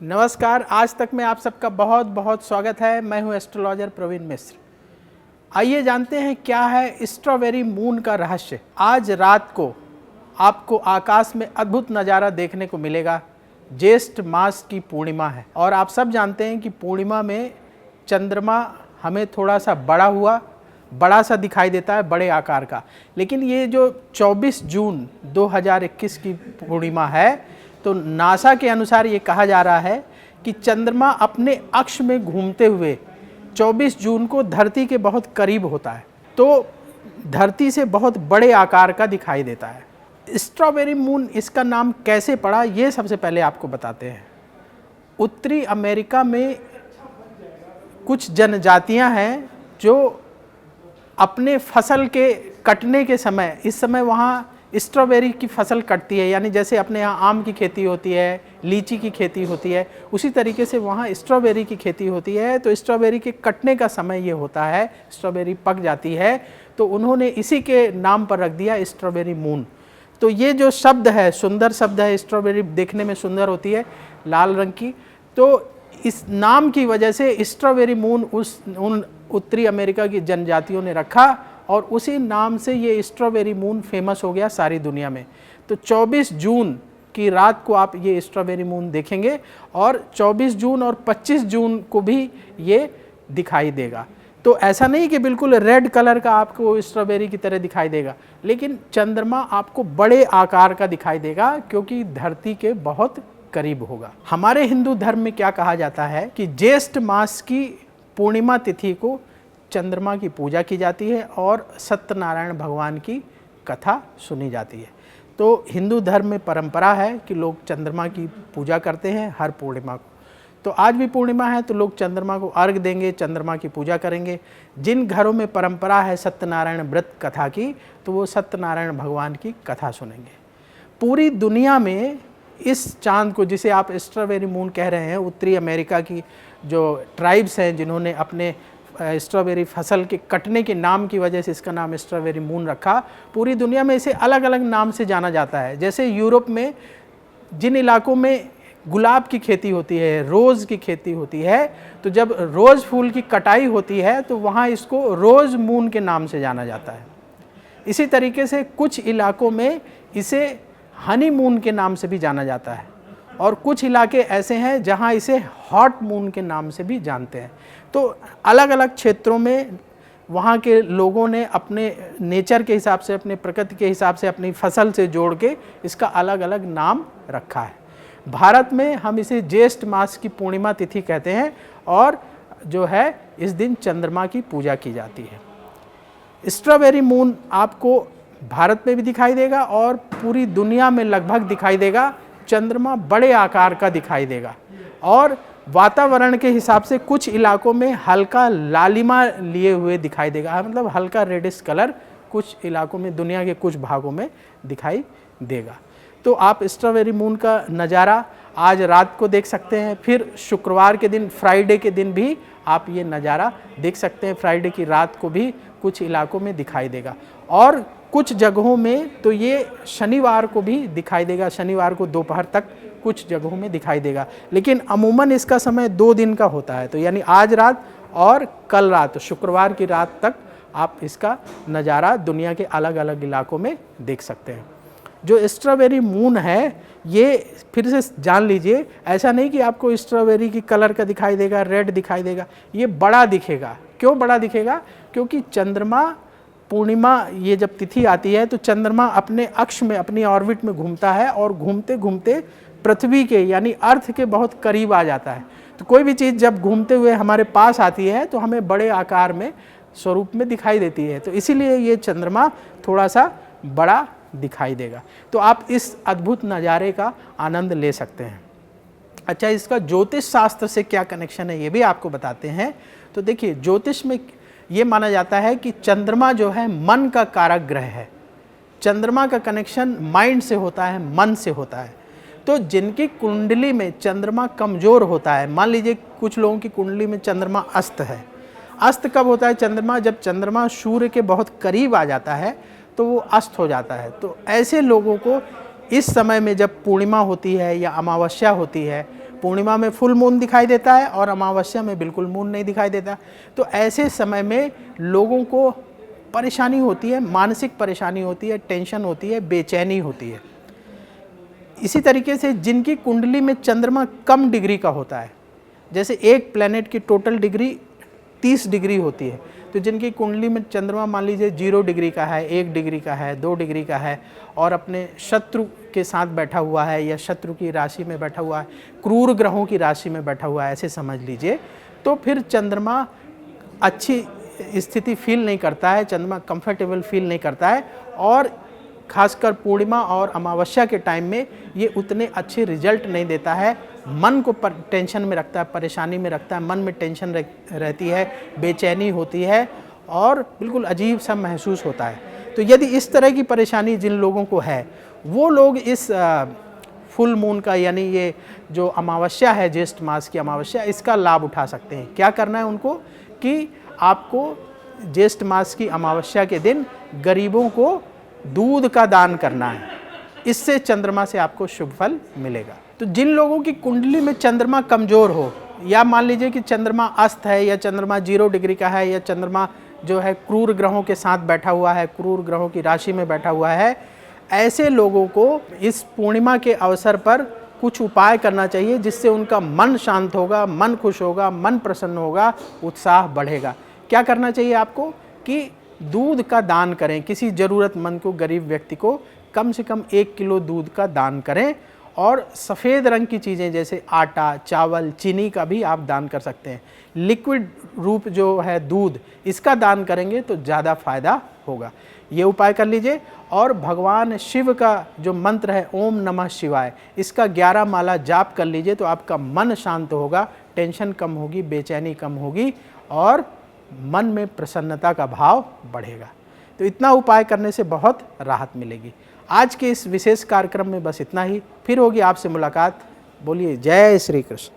नमस्कार। आज तक में आप सबका बहुत बहुत स्वागत है। मैं हूं एस्ट्रोलॉजर प्रवीण मिश्र। आइए जानते हैं क्या है स्ट्रॉबेरी मून का रहस्य। आज रात को आपको आकाश में अद्भुत नज़ारा देखने को मिलेगा। ज्येष्ठ मास की पूर्णिमा है और आप सब जानते हैं कि पूर्णिमा में चंद्रमा हमें थोड़ा सा बड़ा सा दिखाई देता है, बड़े आकार का। लेकिन ये जो 24 जून 2021 की पूर्णिमा है, तो नासा के अनुसार ये कहा जा रहा है कि चंद्रमा अपने अक्ष में घूमते हुए 24 जून को धरती के बहुत करीब होता है, तो धरती से बहुत बड़े आकार का दिखाई देता है। स्ट्रॉबेरी मून इसका नाम कैसे पड़ा, ये सबसे पहले आपको बताते हैं। उत्तरी अमेरिका में कुछ जनजातियां हैं जो अपने फसल के कटने के समय, इस समय वहाँ स्ट्रॉबेरी की फसल कटती है, यानी जैसे अपने यहाँ आम की खेती होती है, लीची की खेती होती है, उसी तरीके से वहाँ स्ट्रॉबेरी की खेती होती है। तो स्ट्रॉबेरी के कटने का समय ये होता है, स्ट्रॉबेरी पक जाती है, तो उन्होंने इसी के नाम पर रख दिया स्ट्रॉबेरी मून। तो ये जो शब्द है, सुंदर शब्द है, स्ट्रॉबेरी देखने में सुंदर होती है, लाल रंग की, तो इस नाम की वजह से स्ट्रॉबेरी मून उन उत्तरी अमेरिका की जनजातियों ने रखा और उसी नाम से ये स्ट्रॉबेरी मून फेमस हो गया सारी दुनिया में। तो 24 जून की रात को आप ये स्ट्रॉबेरी मून देखेंगे और 24 जून और 25 जून को भी ये दिखाई देगा। तो ऐसा नहीं कि बिल्कुल रेड कलर का आपको स्ट्रॉबेरी की तरह दिखाई देगा, लेकिन चंद्रमा आपको बड़े आकार का दिखाई देगा क्योंकि धरती के बहुत करीब होगा। हमारे हिंदू धर्म में क्या कहा जाता है कि ज्येष्ठ मास की पूर्णिमा तिथि को चंद्रमा की पूजा की जाती है और सत्यनारायण भगवान की कथा सुनी जाती है। तो हिंदू धर्म में परंपरा है कि लोग चंद्रमा की पूजा करते हैं हर पूर्णिमा को। तो आज भी पूर्णिमा है तो लोग चंद्रमा को अर्घ देंगे, चंद्रमा की पूजा करेंगे। जिन घरों में परंपरा है सत्यनारायण व्रत कथा की, तो वो सत्यनारायण भगवान की कथा सुनेंगे। पूरी दुनिया में इस चांद को, जिसे आप स्ट्रॉबेरी मून कह रहे हैं, उत्तरी अमेरिका की जो ट्राइब्स हैं जिन्होंने अपने स्ट्रॉबेरी फसल के कटने के नाम की वजह से इसका नाम स्ट्रॉबेरी मून रखा, पूरी दुनिया में इसे अलग अलग नाम से जाना जाता है। जैसे यूरोप में जिन इलाकों में गुलाब की खेती होती है, रोज़ की खेती होती है, तो जब रोज़ फूल की कटाई होती है तो वहाँ इसको रोज़ मून के नाम से जाना जाता है। इसी तरीके से कुछ इलाकों में इसे हनी मून के नाम से भी जाना जाता है और कुछ इलाके ऐसे हैं जहां इसे हॉट मून के नाम से भी जानते हैं। तो अलग अलग क्षेत्रों में वहाँ के लोगों ने अपने नेचर के हिसाब से, अपने प्रकृति के हिसाब से, अपनी फसल से जोड़ के इसका अलग अलग नाम रखा है। भारत में हम इसे ज्येष्ठ मास की पूर्णिमा तिथि कहते हैं और जो है इस दिन चंद्रमा की पूजा की जाती है। स्ट्रॉबेरी मून आपको भारत में भी दिखाई देगा और पूरी दुनिया में लगभग दिखाई देगा। चंद्रमा बड़े आकार का दिखाई देगा और वातावरण के हिसाब से कुछ इलाकों में हल्का लालिमा लिए हुए दिखाई देगा, मतलब हल्का रेडिश कलर कुछ इलाकों में, दुनिया के कुछ भागों में दिखाई देगा। तो आप स्ट्रॉबेरी मून का नज़ारा आज रात को देख सकते हैं। फिर शुक्रवार के दिन, फ्राइडे के दिन भी आप ये नज़ारा देख सकते हैं। फ्राइडे की रात को भी कुछ इलाकों में दिखाई देगा और कुछ जगहों में तो ये शनिवार को भी दिखाई देगा। शनिवार को दोपहर तक कुछ जगहों में दिखाई देगा, लेकिन अमूमन इसका समय 2 दिन का होता है। तो यानी आज रात और कल रात, शुक्रवार की रात तक आप इसका नज़ारा दुनिया के अलग अलग इलाकों में देख सकते हैं। जो स्ट्रॉबेरी मून है, ये फिर से जान लीजिए, ऐसा नहीं कि आपको स्ट्रॉबेरी की कलर का दिखाई देगा, रेड दिखाई देगा। ये बड़ा दिखेगा। क्यों बड़ा दिखेगा? क्योंकि चंद्रमा पूर्णिमा, ये जब तिथि आती है तो चंद्रमा अपने अक्ष में, अपनी ऑर्बिट में घूमता है और घूमते घूमते पृथ्वी के यानी अर्थ के बहुत करीब आ जाता है। तो कोई भी चीज़ जब घूमते हुए हमारे पास आती है तो हमें बड़े आकार में, स्वरूप में दिखाई देती है। तो इसीलिए ये चंद्रमा थोड़ा सा बड़ा दिखाई देगा। तो आप इस अद्भुत नज़ारे का आनंद ले सकते हैं। अच्छा, इसका ज्योतिष शास्त्र से क्या कनेक्शन है ये भी आपको बताते हैं। तो देखिए, ज्योतिष में ये माना जाता है कि चंद्रमा जो है मन का कारक ग्रह है। चंद्रमा का कनेक्शन माइंड से होता है, मन से होता है। तो जिनकी कुंडली में चंद्रमा कमज़ोर होता है, मान लीजिए कुछ लोगों की कुंडली में चंद्रमा अस्त है। अस्त कब होता है चंद्रमा? जब चंद्रमा सूर्य के बहुत करीब आ जाता है तो वो अस्त हो जाता है। तो ऐसे लोगों को इस समय में जब पूर्णिमा होती है या अमावस्या होती है, पूर्णिमा में फुल मून दिखाई देता है और अमावस्या में बिल्कुल मून नहीं दिखाई देता। तो ऐसे समय में लोगों को परेशानी होती है, मानसिक परेशानी होती है, टेंशन होती है, बेचैनी होती है। इसी तरीके से जिनकी कुंडली में चंद्रमा कम डिग्री का होता है, जैसे एक प्लैनेट की टोटल डिग्री 30 डिग्री होती है, तो जिनकी कुंडली में चंद्रमा मान लीजिए 0 डिग्री का है, 1 डिग्री का है, 2 डिग्री का है और अपने शत्रु के साथ बैठा हुआ है या शत्रु की राशि में बैठा हुआ है, क्रूर ग्रहों की राशि में बैठा हुआ है, ऐसे समझ लीजिए, तो फिर चंद्रमा अच्छी स्थिति फील नहीं करता है, चंद्रमा कंफर्टेबल फील नहीं करता है और खासकर पूर्णिमा और अमावस्या के टाइम में ये उतने अच्छे रिजल्ट नहीं देता है। मन को टेंशन में रखता है, परेशानी में रखता है, मन में टेंशन रहती है, बेचैनी होती है और बिल्कुल अजीब सा महसूस होता है। तो यदि इस तरह की परेशानी जिन लोगों को है, वो लोग इस फुल मून का यानी ये जो अमावस्या है, ज्येष्ठ मास की अमावस्या, इसका लाभ उठा सकते हैं। क्या करना है उनको कि आपको ज्येष्ठ मास की अमावस्या के दिन गरीबों को दूध का दान करना है, इससे चंद्रमा से आपको शुभ फल मिलेगा। तो जिन लोगों की कुंडली में चंद्रमा कमज़ोर हो या मान लीजिए कि चंद्रमा अस्त है या चंद्रमा 0 डिग्री का है या चंद्रमा जो है क्रूर ग्रहों के साथ बैठा हुआ है, क्रूर ग्रहों की राशि में बैठा हुआ है, ऐसे लोगों को इस पूर्णिमा के अवसर पर कुछ उपाय करना चाहिए जिससे उनका मन शांत होगा, मन खुश होगा, मन प्रसन्न होगा, उत्साह बढ़ेगा। क्या करना चाहिए आपको कि दूध का दान करें, किसी ज़रूरतमंद को, गरीब व्यक्ति को कम से कम 1 किलो दूध का दान करें और सफ़ेद रंग की चीज़ें जैसे आटा, चावल, चीनी का भी आप दान कर सकते हैं। लिक्विड रूप जो है दूध, इसका दान करेंगे तो ज़्यादा फायदा होगा। ये उपाय कर लीजिए और भगवान शिव का जो मंत्र है ओम नमः शिवाय, इसका 11 माला जाप कर लीजिए तो आपका मन शांत होगा, टेंशन कम होगी, बेचैनी कम होगी और मन में प्रसन्नता का भाव बढ़ेगा। तो इतना उपाय करने से बहुत राहत मिलेगी। आज के इस विशेष कार्यक्रम में बस इतना ही। फिर होगी आपसे मुलाकात। बोलिए जय श्री कृष्ण।